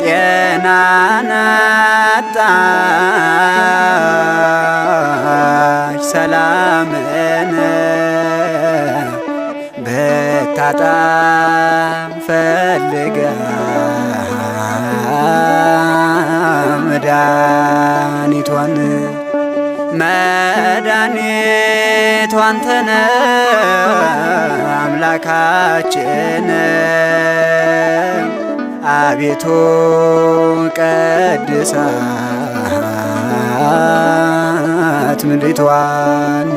ጤናን አጣች ሰላምን ብታጣም ፈልጋ መድኃኒቷን አንተነ አምላካችን አቤቱ ቀድሳት ምድሪቷን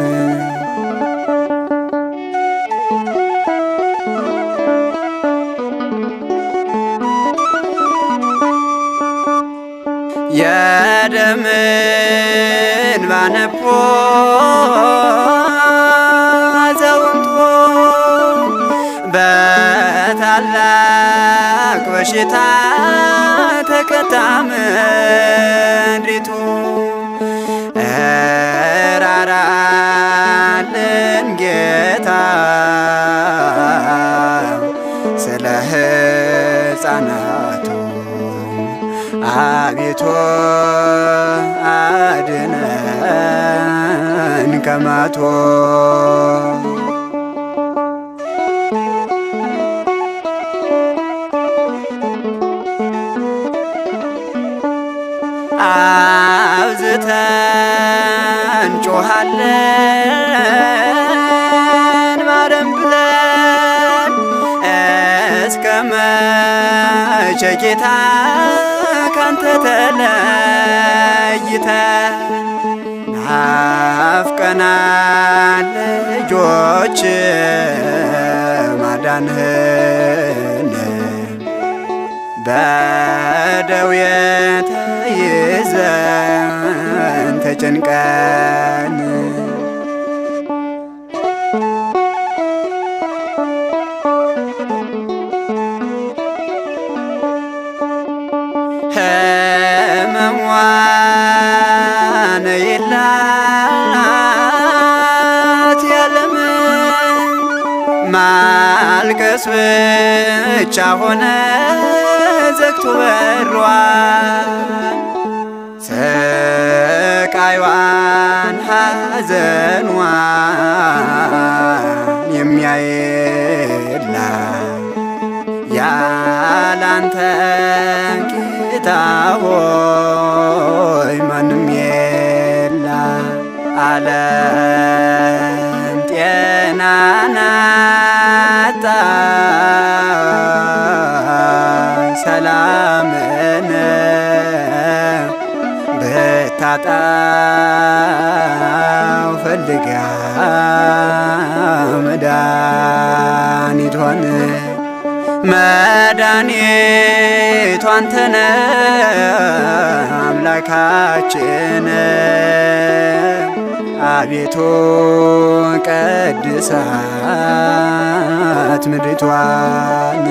የደምን ባነቦ አዛውንቶ በታላቅ በሽታ ተቀጣ ምድሪቱ እራራልን ጌታ ስለ ሕፃናቱ አቤቱ አድነን ከማቶ አብዝተን ጮኻለን ማረን ብለን እስከ መቼ ጌታ ካንተ ተለይተን ናፍቀናል ልጆች ማዳንህን በደዌ ተይዘን ተጨንቀን ሕመሟን የላት ያለም ማልቀስ ብቻ ሆነ ዘግቶ በሯን ስቃይዋን ሐዘንዋን የሚያየላት ያላንተ ጌታ ሆይ ማንም የላ ዓለም ጤናን አጣች ሰላምን ብታጣው ፈልጋ መድኃኒቷን መድኃኒቱ አንተነ አምላካችን አቤቱ ቀድሳት ምድሪቷን